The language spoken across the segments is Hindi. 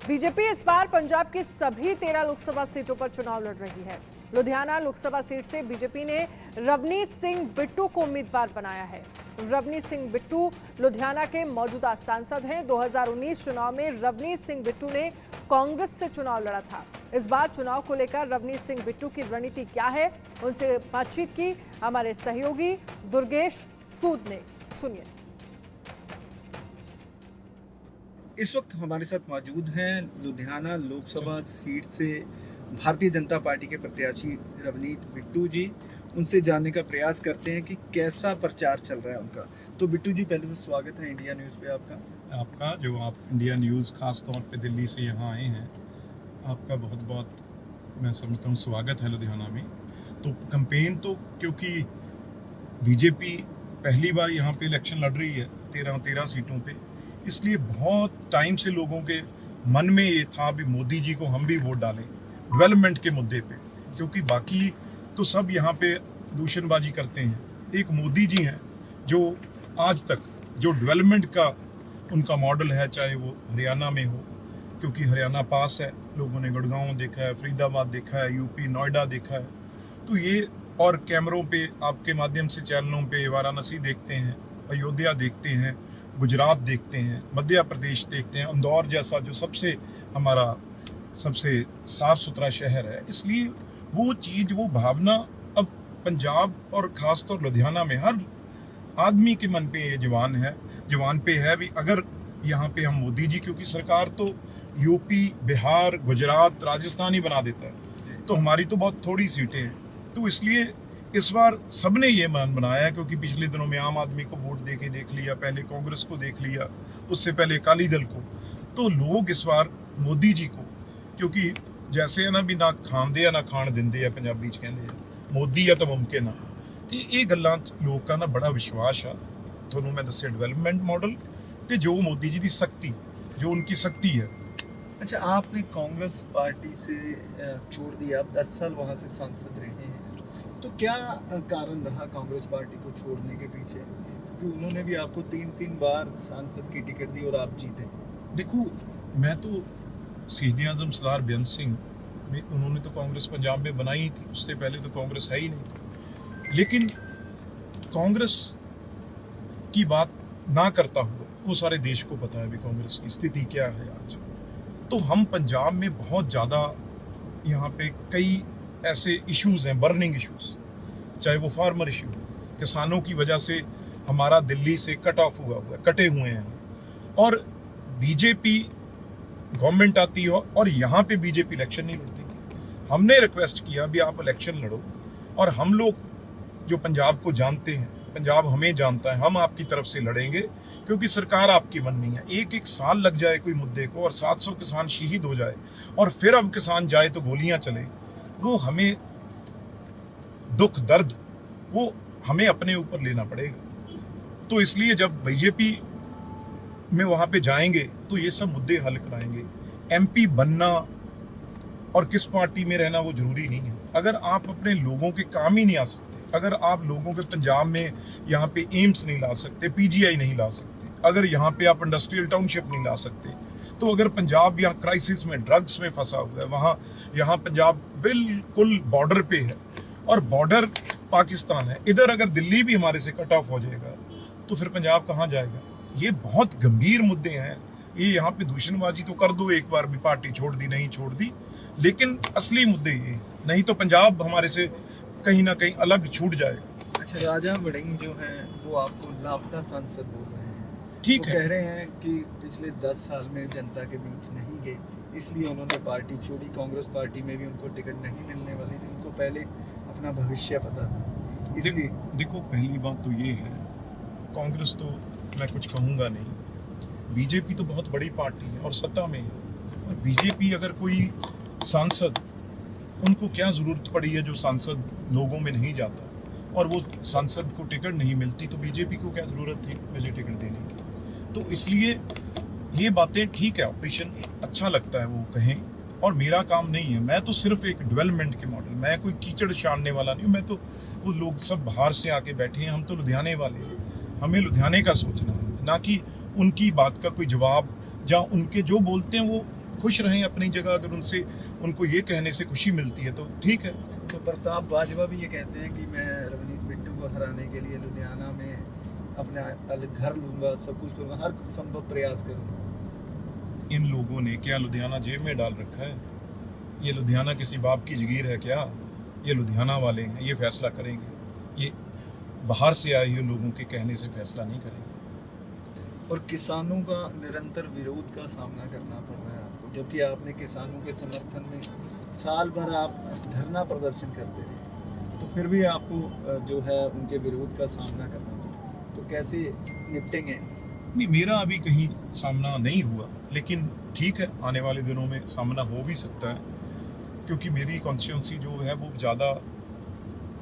बीजेपी इस बार पंजाब की सभी 13 लोकसभा सीटों पर चुनाव लड़ रही है। लुधियाना लोकसभा सीट से बीजेपी ने रवनीत सिंह बिट्टू को उम्मीदवार बनाया है। रवनीत सिंह बिट्टू लुधियाना के मौजूदा सांसद हैं। 2019 चुनाव में रवनीत सिंह बिट्टू ने कांग्रेस से चुनाव लड़ा था। इस बार चुनाव को लेकर रवनीत सिंह बिट्टू की रणनीति क्या है, उनसे बातचीत की हमारे सहयोगी दुर्गेश सूद ने। सुनिए। इस वक्त हमारे साथ मौजूद हैं लुधियाना लोकसभा सीट से भारतीय जनता पार्टी के प्रत्याशी रवनीत बिट्टू जी। उनसे जानने का प्रयास करते हैं कि कैसा प्रचार चल रहा है उनका। तो बिट्टू जी, पहले तो स्वागत है इंडिया न्यूज़ पे आपका जो आप इंडिया न्यूज़ खास तौर पे दिल्ली से यहाँ आए हैं, आपका बहुत बहुत मैं समझता हूँ स्वागत है लुधियाना में। तो कैंपेन तो क्योंकि बीजेपी पहली बार यहाँ पे इलेक्शन लड़ रही है 13 सीटों पे, इसलिए बहुत टाइम से लोगों के मन में ये था भी मोदी जी को हम भी वोट डालें डेवलपमेंट के मुद्दे पे, क्योंकि बाकी तो सब यहाँ पे दूषणबाजी करते हैं। एक मोदी जी हैं जो आज तक जो डेवलपमेंट का उनका मॉडल है, चाहे वो हरियाणा में हो, क्योंकि हरियाणा पास है, लोगों ने गुड़गांव देखा है, फरीदाबाद देखा है, यूपी नोएडा देखा है। तो ये और कैमरों पे आपके माध्यम से चैनलों पे वाराणसी देखते हैं, अयोध्या देखते हैं, गुजरात देखते हैं, मध्य प्रदेश देखते हैं, इंदौर जैसा जो हमारा सबसे साफ सुथरा शहर है। इसलिए वो चीज़, वो भावना अब पंजाब और ख़ासतौर लुधियाना में हर आदमी के मन पे ये जवान पे है भी। अगर यहाँ पे हम मोदी जी, क्योंकि सरकार तो यूपी, बिहार, गुजरात, राजस्थान ही बना देता है, तो हमारी तो बहुत थोड़ी सीटें हैं। तो इसलिए इस बार सबने ये मन बनाया है, क्योंकि पिछले दिनों में आम आदमी को वोट देके देख लिया, पहले कांग्रेस को देख लिया, उससे पहले अकाली दल को। तो लोग इस बार मोदी जी को, क्योंकि जैसे है ना भी ना खांदे या ना खाण दिंदे आ, पंजाबी च कहंदे आ, मोदी है तो मुमकिन आ। तो ये गल्लां लोग का ना बड़ा विश्वास आ। थोनों मैं दस्सिया डेवलपमेंट मॉडल ते जो मोदी जी की शक्ति, जो उनकी शक्ति है। अच्छा, आपने कांग्रेस पार्टी से छोड़ दिया, आप 10 साल वहाँ से सांसद रहे हैं, तो क्या कारण रहा कांग्रेस पार्टी को छोड़ने के पीछे? क्योंकि उन्होंने भी आपको 3 बार सांसद की टिकट दी और आप जीते। देखो, मैं तो शहीद आजम सरदार बेअंत सिंह में, उन्होंने तो कांग्रेस पंजाब में बनाई ही थी, उससे पहले तो कांग्रेस है ही नहीं। लेकिन कांग्रेस की बात ना करता हुआ, वो सारे देश को पता है भी कांग्रेस की स्थिति क्या है आज। तो हम पंजाब में बहुत ज़्यादा यहाँ पे कई ऐसे इश्यूज़ हैं, बर्निंग इश्यूज़, चाहे वो फार्मर इशू, किसानों की वजह से हमारा दिल्ली से कटे हुए हैं। और बीजेपी गवर्नमेंट आती हो और यहाँ पे बीजेपी इलेक्शन नहीं लड़ती थी। हमने रिक्वेस्ट किया भी आप इलेक्शन लड़ो, और हम लोग जो पंजाब को जानते हैं, पंजाब हमें जानता है, हम आपकी तरफ से लड़ेंगे, क्योंकि सरकार आपकी बननी है। एक साल लग जाए कोई मुद्दे को और 700 किसान शहीद हो जाए, और फिर अब किसान जाए तो गोलियां चले, वो हमें दुख दर्द वो हमें अपने ऊपर लेना पड़ेगा। तो इसलिए जब बीजेपी में वहाँ पे जाएंगे तो ये सब मुद्दे हल कराएंगे। एमपी बनना और किस पार्टी में रहना वो जरूरी नहीं है। अगर आप अपने लोगों के काम ही नहीं आ सकते, अगर आप लोगों के पंजाब में यहाँ पे एम्स नहीं ला सकते, पीजीआई नहीं ला सकते, अगर यहाँ पे आप इंडस्ट्रियल टाउनशिप नहीं ला सकते, तो अगर पंजाब यहाँ क्राइसिस में, ड्रग्स में फंसा हुआ है, वहाँ यहाँ पंजाब बिल्कुल बॉर्डर पे है और बॉर्डर पाकिस्तान है, इधर अगर दिल्ली भी हमारे से कट ऑफ हो जाएगा तो फिर पंजाब कहाँ जाएगा? ये बहुत गंभीर मुद्दे हैं। ये यहाँ पे दूषणबाजी तो कर दो एक बार भी, पार्टी छोड़ दी नहीं छोड़ दी, लेकिन असली मुद्दे ये, नहीं तो पंजाब हमारे से कहीं ना कहीं अलग छूट जाएगा। अच्छा, राजा वड़िंग जो हैं वो आपको लापता सांसद बोल रहे हैं। ठीक है, कह रहे हैं कि पिछले 10 साल में जनता के बीच नहीं गए, इसलिए उन्होंने पार्टी छोड़ी। कांग्रेस पार्टी में भी उनको टिकट नहीं मिलने वाली थी, उनको पहले अपना भविष्य पता था, इसलिए। देखो, पहली बात तो ये है, कांग्रेस तो मैं कुछ कहूँगा नहीं, बीजेपी तो बहुत बड़ी पार्टी है और सत्ता में है। और बीजेपी अगर कोई सांसद, उनको क्या ज़रूरत पड़ी है जो सांसद लोगों में नहीं जाता, और वो सांसद को टिकट नहीं मिलती, तो बीजेपी को क्या ज़रूरत थी मुझे टिकट देने की? तो इसलिए ये बातें ठीक है, ऑपरेशन अच्छा लगता है वो कहें, और मेरा काम नहीं है। मैं तो सिर्फ एक डेवलपमेंट के मॉडल, मैं कोई कीचड़ छानने वाला नहीं हूँ। मैं तो, वो लोग सब बाहर से आके बैठे हैं, हम तो लुधियाने वाले हैं, हमें लुधियाने का सोचना है, ना कि उनकी बात का कोई जवाब, जहाँ उनके जो बोलते हैं खुश रहें अपनी जगह। अगर उनको ये कहने से खुशी मिलती है तो ठीक है। तो प्रताप बाजवा भी ये कहते हैं कि मैं रवनीत बिट्टू को हराने के लिए लुधियाना में अपना अलग घर लूंगा, सब कुछ करूंगा, हर संभव प्रयास करूंगा। इन लोगों ने क्या लुधियाना जेब में डाल रखा है? ये लुधियाना किसी बाप की जगीर है क्या? ये लुधियाना वाले हैं, ये फैसला करेंगे। ये बाहर से आए हुए लोगों के कहने से फैसला नहीं करेंगे। और किसानों का निरंतर विरोध का सामना करना पड़ रहा है आपको, जबकि आपने किसानों के समर्थन में साल भर आप धरना प्रदर्शन करते रहे, तो फिर भी आपको जो है उनके विरोध का सामना करना पड़ा। तो कैसे निपटेंगे? नहीं, मेरा अभी कहीं सामना नहीं हुआ, लेकिन ठीक है, आने वाले दिनों में सामना हो भी सकता है, क्योंकि मेरी कॉन्स्टिट्यूंसी जो है वो ज़्यादा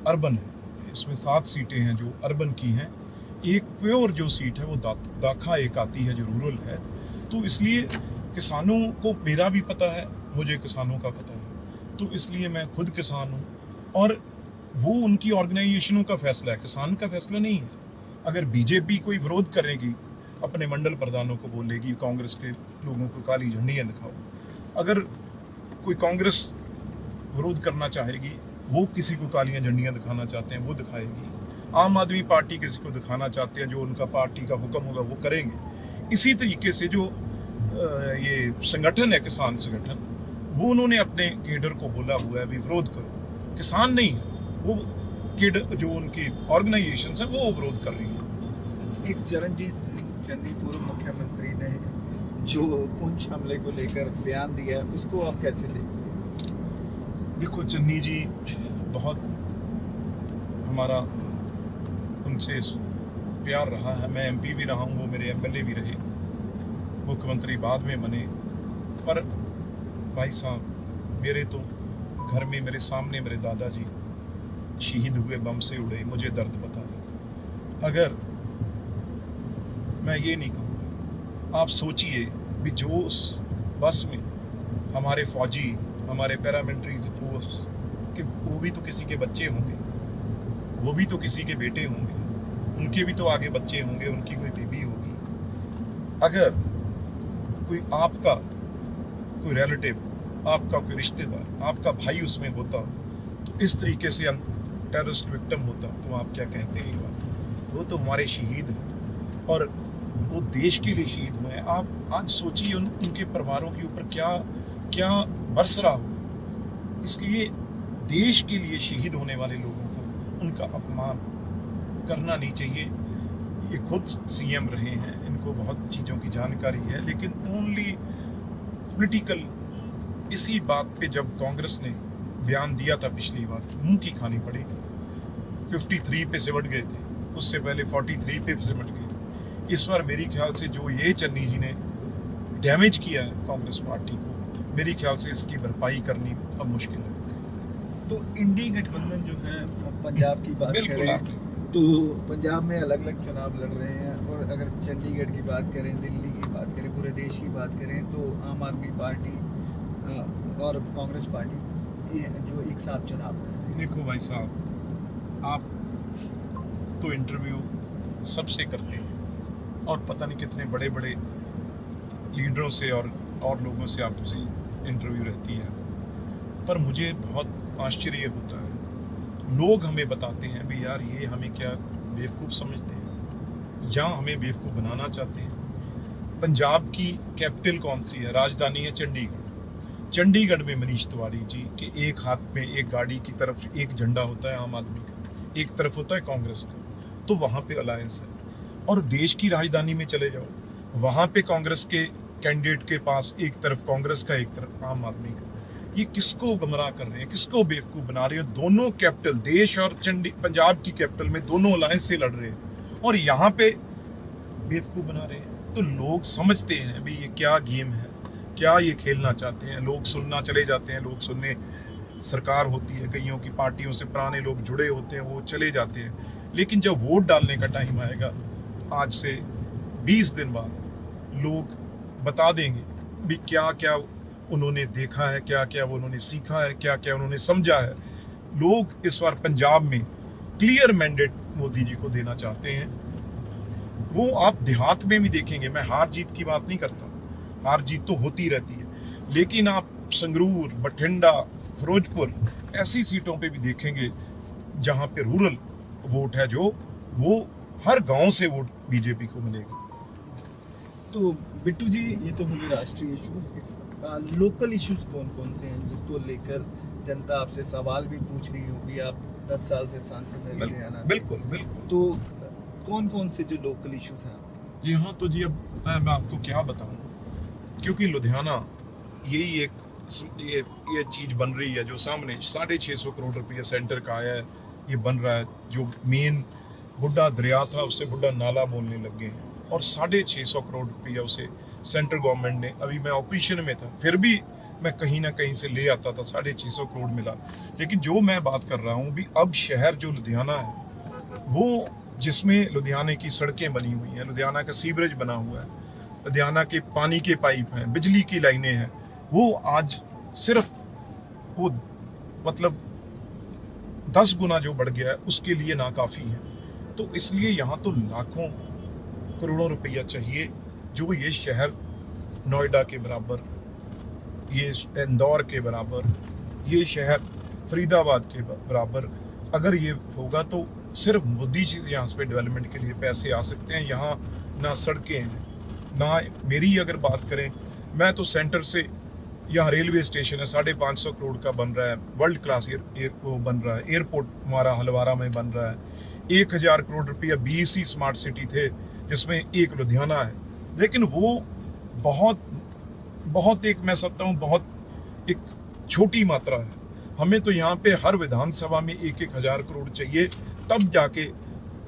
अर्बन है। इसमें 7 सीटें हैं जो अर्बन की हैं। एक प्योर जो सीट है वो दाखा एक आती है जो रूरल है। तो इसलिए किसानों को मेरा भी पता है, मुझे किसानों का पता है, तो इसलिए मैं खुद किसान हूँ। और वो उनकी ऑर्गेनाइजेशनों का फैसला है, किसान का फैसला नहीं है। अगर बीजेपी कोई विरोध करेगी, अपने मंडल प्रधानों को बोलेगी कांग्रेस के लोगों को काली झंडियाँ दिखाओ। अगर कोई कांग्रेस विरोध करना चाहेगी, वो किसी को कालियाँ झंडियाँ दिखाना चाहते हैं वो दिखाएगी। आम आदमी पार्टी किसी को दिखाना चाहते हैं, जो उनका पार्टी का हुक्म होगा वो करेंगे। इसी तरीके से जो ये संगठन है, किसान संगठन, वो उन्होंने अपने केडर को बोला हुआ है भी विरोध करो। किसान नहीं है वो, केडर जो उनकी ऑर्गेनाइजेशन है वो विरोध कर रही है। एक चरणजीत सिंह चन्नी पूर्व मुख्यमंत्री ने जो पुंछ हमले को लेकर बयान दिया है, उसको आप कैसे देखते हैं? देखो, चन्नी जी बहुत हमारा उनसे प्यार रहा है। मैं एमपी भी रहा हूँ, वो मेरे एमएलए भी रहे, मुख्यमंत्री बाद में बने। पर भाई साहब, मेरे तो घर में मेरे सामने मेरे दादाजी शहीद हुए, बम से उड़े, मुझे दर्द पता है। अगर मैं ये नहीं कहूँगा, आप सोचिए भी जो उस बस में हमारे फौजी, हमारे पैरामिलिट्री फोर्स के, वो भी तो किसी के बच्चे होंगे, वो भी तो किसी के बेटे होंगे, उनके भी तो आगे बच्चे होंगे, उनकी कोई बेबी होगी। अगर कोई आपका कोई रिलेटिव, आपका कोई रिश्तेदार, आपका भाई उसमें होता, तो इस तरीके से टेररिस्ट विक्टिम होता, तो आप क्या कहते हैं? वो तो हमारे शहीद हैं और वो देश के लिए शहीद हुए हैं। आप आज सोचिए उनके परिवारों के ऊपर क्या क्या बरस रहा हो। इसलिए देश के लिए शहीद होने वाले लोगों को उनका अपमान करना नहीं चाहिए। ये खुद सीएम रहे हैं, इनको बहुत चीज़ों की जानकारी है, लेकिन ओनली पॉलिटिकल इसी बात पे जब कांग्रेस ने बयान दिया था पिछली बार, मुंह की खानी पड़ी थी। 53 पे सिमट गए थे, उससे पहले 43 पे सिमट गए। इस बार मेरी ख्याल से जो ये चन्नी जी ने डैमेज किया है कांग्रेस पार्टी को, मेरी ख्याल से इसकी भरपाई करनी अब मुश्किल है। तो इंडी गठबंधन जो है, पंजाब की बात करें तो पंजाब में अलग अलग चुनाव लड़ रहे हैं, और अगर चंडीगढ़ की बात करें, दिल्ली की बात करें, पूरे देश की बात करें, तो आम आदमी पार्टी और कांग्रेस पार्टी जो एक साथ चुनाव लड़ रहे हैं। देखो भाई साहब, आप तो इंटरव्यू सबसे करते हैं और पता नहीं कितने बड़े बड़े लीडरों से और लोगों से आपसे इंटरव्यू रहती है, पर मुझे बहुत आश्चर्य होता है। लोग हमें बताते हैं भी यार ये हमें क्या बेवकूफ़ समझते हैं या हमें बेवकूफ़ बनाना चाहते हैं। पंजाब की कैपिटल कौन सी है? राजधानी है चंडीगढ़। चंडीगढ़ में मनीष तिवारी जी के एक हाथ में एक गाड़ी की तरफ एक झंडा होता है आम आदमी का, एक तरफ होता है कांग्रेस का, तो वहाँ पे अलायंस है। और देश की राजधानी में चले जाओ, वहाँ पे कांग्रेस के कैंडिडेट के पास एक तरफ कांग्रेस का, एक तरफ आम आदमी का। ये किसको गुमराह कर रहे हैं, किसको बेवकूफ़ बना रहे हैं? दोनों कैपिटल, देश और पंजाब की कैपिटल में दोनों अलायंस से लड़ रहे हैं और यहाँ पे बेवकूफ़ बना रहे हैं। तो लोग समझते हैं भी ये क्या गेम है, क्या ये खेलना चाहते हैं। लोग सुनना चले जाते हैं, लोग सुनने, सरकार होती है, कईयों की पार्टियों से पुराने लोग जुड़े होते हैं, वो चले जाते हैं। लेकिन जब वोट डालने का टाइम आएगा, आज से 20 दिन बाद लोग बता देंगे भी क्या क्या उन्होंने देखा है, क्या क्या वो उन्होंने सीखा है, क्या क्या उन्होंने समझा है। लोग इस बार पंजाब में क्लियर मैंडेट मोदी जी को देना चाहते हैं। वो आप देहात में भी देखेंगे, मैं हार जीत की बात नहीं करता, हार जीत तो होती रहती है, लेकिन आप संगरूर, बठिंडा, फिरोजपुर ऐसी सीटों पे भी देखेंगे जहां पे रूरल वोट है, जो वो हर गांव से वोट बीजेपी को मिलेगी। तो बिट्टू जी, ये तो होंगे राष्ट्रीय इशू। लोकल इश्यूज कौन कौन से हैं जिसको लेकर जनता आपसे सवाल भी पूछ रही होगी? आप 10 साल से सांसद हैं लुधियाना से। बिल्कुल बिल्कुल। तो कौन कौन से जो लोकल इश्यूज हैं? जी हाँ, तो जी अब मैं आपको क्या बताऊं, क्योंकि लुधियाना यही एक ये चीज बन रही है जो सामने 650 करोड़ रुपया सेंटर का आया है, ये बन रहा है। जो मेन बुढ़ा दरिया था उसे बुढ़ा नाला बोलने लग गए हैं, और 650 करोड़ रुपया उसे सेंट्रल गवर्नमेंट ने, अभी मैं ऑपोजिशन में था फिर भी मैं कहीं ना कहीं से ले आता था, 650 करोड़ मिला। लेकिन जो मैं बात कर रहा हूँ भी, अब शहर जो लुधियाना है वो, जिसमें लुधियाना की सड़कें बनी हुई हैं, लुधियाना का सीवरेज बना हुआ है, लुधियाना के पानी के पाइप हैं, बिजली की लाइनें हैं, वो आज सिर्फ वो मतलब 10 गुना जो बढ़ गया है उसके लिए नाकाफी है। तो इसलिए यहाँ तो लाखों करोड़ों रुपया चाहिए जो ये शहर नोएडा के बराबर, ये इंदौर के बराबर, ये शहर फरीदाबाद के बराबर अगर ये होगा तो सिर्फ मोदी जी यहाँ पे डेवलपमेंट के लिए पैसे आ सकते हैं। यहाँ ना सड़कें हैं, ना मेरी अगर बात करें, मैं तो सेंटर से, यहाँ रेलवे स्टेशन है 550 करोड़ का बन रहा है, वर्ल्ड क्लास वो बन रहा है, एयरपोर्ट हमारा हलवारा में बन रहा है, 1000 करोड़ रुपया BEC स्मार्ट सिटी थे जिसमें एक लुधियाना है। लेकिन वो बहुत एक, मैं समझता हूँ बहुत एक छोटी मात्रा है। हमें तो यहाँ पे हर विधानसभा में 1-1 हज़ार करोड़ चाहिए, तब जाके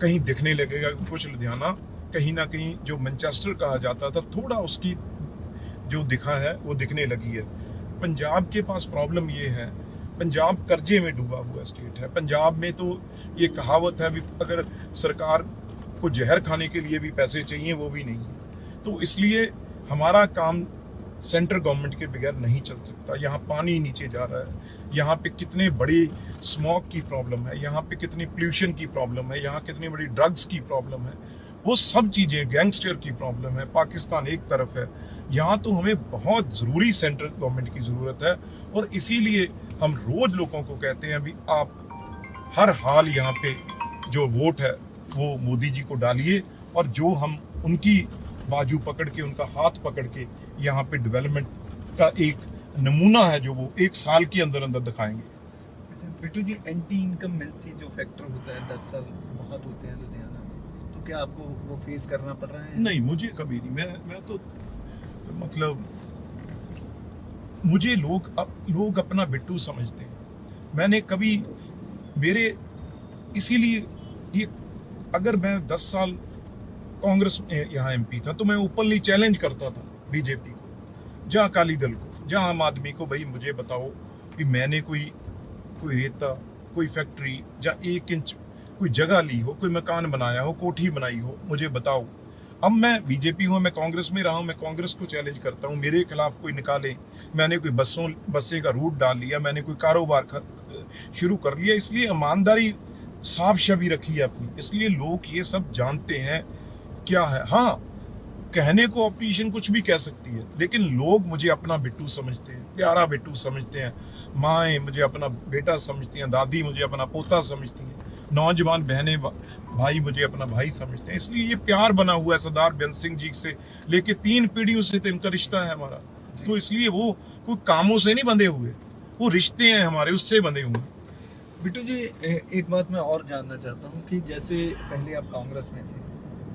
कहीं दिखने लगेगा कुछ लुधियाना कहीं ना कहीं जो मैनचेस्टर कहा जाता था, थोड़ा उसकी जो दिखा है वो दिखने लगी है। पंजाब के पास प्रॉब्लम ये है, पंजाब कर्जे में डूबा हुआ स्टेट है। पंजाब में तो ये कहावत है भी, अगर सरकार को जहर खाने के लिए भी पैसे चाहिए वो भी नहीं है। तो इसलिए हमारा काम सेंट्रल गवर्नमेंट के बगैर नहीं चल सकता। यहाँ पानी नीचे जा रहा है, यहाँ पे कितने बड़ी स्मॉग की प्रॉब्लम है, यहाँ पे कितनी पोल्यूशन की प्रॉब्लम है, यहाँ कितनी बड़ी ड्रग्स की प्रॉब्लम है, वो सब चीज़ें, गैंगस्टर की प्रॉब्लम है, पाकिस्तान एक तरफ है। यहाँ तो हमें बहुत ज़रूरी सेंट्रल गवर्नमेंट की ज़रूरत है, और इसीलिए हम रोज़ लोगों को कहते हैं भी आप हर हाल यहाँ पे जो वोट है वो मोदी जी को डालिए, और जो हम उनकी बाजू पकड़ के, उनका हाथ पकड़ के यहाँ पे डेवलपमेंट का एक नमूना है जो वो 1 साल के अंदर अंदर दिखाएंगे। अच्छा बिट्टू जी, एंटी इनकमबेंसी जो फैक्टर होता है 10 साल बहुत होते हैं लुधियाना में, तो क्या आपको वो फेस करना पड़ रहा है? नहीं, मुझे कभी नहीं, मैं तो मतलब मुझे लोग अपना बिट्टू समझते हैं। मैंने कभी मेरे, इसीलिए ये, अगर मैं 10 साल कांग्रेस में यहाँ MP था तो मैं ओपनली चैलेंज करता था बीजेपी को, जहाँ अकाली दल को, जहाँ आम आदमी को, भाई मुझे बताओ कि मैंने कोई रेता, कोई फैक्ट्री, जहाँ 1 इंच कोई जगह ली हो, कोई मकान बनाया हो, कोठी बनाई हो, मुझे बताओ। अब मैं बीजेपी हूँ, मैं कांग्रेस में रहा हूँ, मैं कांग्रेस को चैलेंज करता हूँ, मेरे खिलाफ कोई निकाले, मैंने कोई बसें का रूट डाल लिया, मैंने कोई कारोबार शुरू कर लिया, इसलिए ईमानदारी साफ छवि रखी है अपनी, इसलिए लोग ये सब जानते हैं क्या है। हाँ, कहने को ऑपोजिशन कुछ भी कह सकती है, लेकिन लोग मुझे अपना बिट्टू समझते हैं, प्यारा बिट्टू समझते हैं, माएँ मुझे अपना बेटा समझती हैं, दादी मुझे अपना पोता समझती हैं, नौजवान बहनें भाई मुझे अपना भाई समझते हैं। इसलिए ये प्यार बना हुआ है सरदार बेअंत सिंह जी से लेके 3 पीढ़ियों से तो इनका रिश्ता है हमारा। तो इसलिए वो कोई कामों से नहीं बंधे हुए, वो रिश्ते हैं हमारे, उससे बंधे हुए। बिट्टू जी, एक बात मैं और जानना चाहता हूँ कि जैसे पहले आप कांग्रेस में थे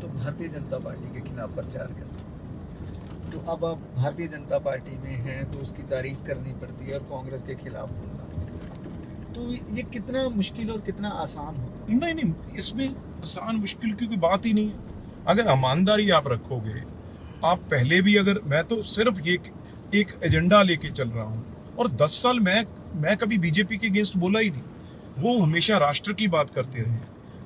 तो भारतीय जनता पार्टी के खिलाफ प्रचार करते, तो अब आप भारतीय जनता पार्टी में हैं तो उसकी तारीफ करनी पड़ती है और कांग्रेस के खिलाफ बोलना पड़ता है, तो ये कितना मुश्किल और कितना आसान होता है? नहीं, इसमें आसान मुश्किल की कोई बात ही नहीं है। अगर ईमानदारी आप रखोगे, आप पहले भी, अगर मैं तो सिर्फ ये एक एजेंडा लेके चल रहा हूँ, और 10 साल मैं कभी बीजेपी के अगेंस्ट बोला ही नहीं। वो हमेशा राष्ट्र की बात करते रहे,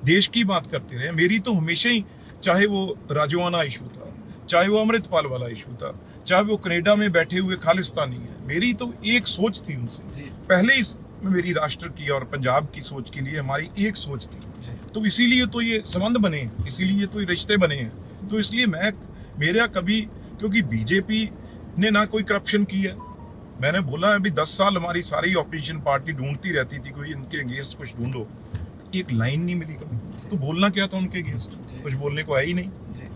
देश की बात करते रहे। मेरी तो हमेशा ही, चाहे वो राजवाना इशू था, चाहे वो अमृतपाल वाला इशू था, चाहे वो कनाडा में बैठे हुए खालिस्तानी है, मेरी तो एक सोच थी उनसे पहले ही, मेरी राष्ट्र की और पंजाब की सोच के लिए हमारी एक सोच थी। तो इसीलिए तो ये संबंध बने हैं, इसीलिए तो ये रिश्ते बने हैं। तो इसलिए मेरा कभी, क्योंकि बीजेपी ने ना कोई करप्शन की है, मैंने बोला अभी 10 साल हमारी सारी ऑपोजिशन पार्टी ढूंढती रहती थी कोई इनके अगेंस्ट कुछ ढूंढो, एक लाइन नहीं मिली कभी। तो बोलना क्या था उनके अगेंस्ट, कुछ बोलने को है ही नहीं। जी।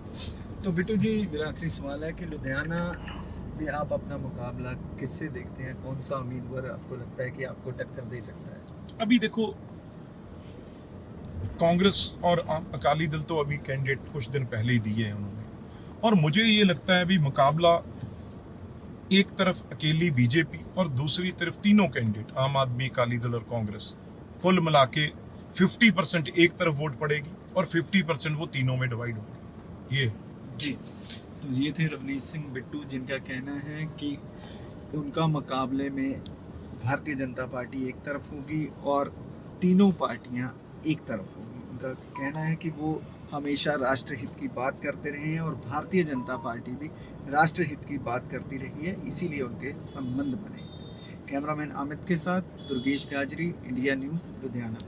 तो बिट्टू जी, मेरा आखिरी सवाल है कि लुधियाना में आप अपना मुकाबला किससे देखते हैं? कौन सा उम्मीदवार आपको लगता है कि आपको टक्कर दे सकता है? अभी देखो, कांग्रेस और अकाली दल तो अभी कैंडिडेट कुछ दिन पहले ही दिए हैं उन्होंने, और मुझे ये लगता है अभी मुकाबला एक तरफ अकेली बीजेपी और दूसरी तरफ तीनों कैंडिडेट आम आदमी, अकाली दल और कांग्रेस, कुल मिला के 50% एक तरफ वोट पड़ेगी और 50% वो तीनों में डिवाइड होंगे। ये जी। तो ये थे रवनीत सिंह बिट्टू, जिनका कहना है कि उनका मुकाबले में भारतीय जनता पार्टी एक तरफ होगी और तीनों पार्टियां एक तरफ होगी। उनका कहना है कि वो हमेशा राष्ट्रहित की बात करते रहे हैं और भारतीय जनता पार्टी भी राष्ट्रहित की बात करती रही है, इसीलिए उनके संबंध बने। कैमरामैन अमित के साथ दुर्गेश गाजरी, इंडिया न्यूज़, लुधियाना।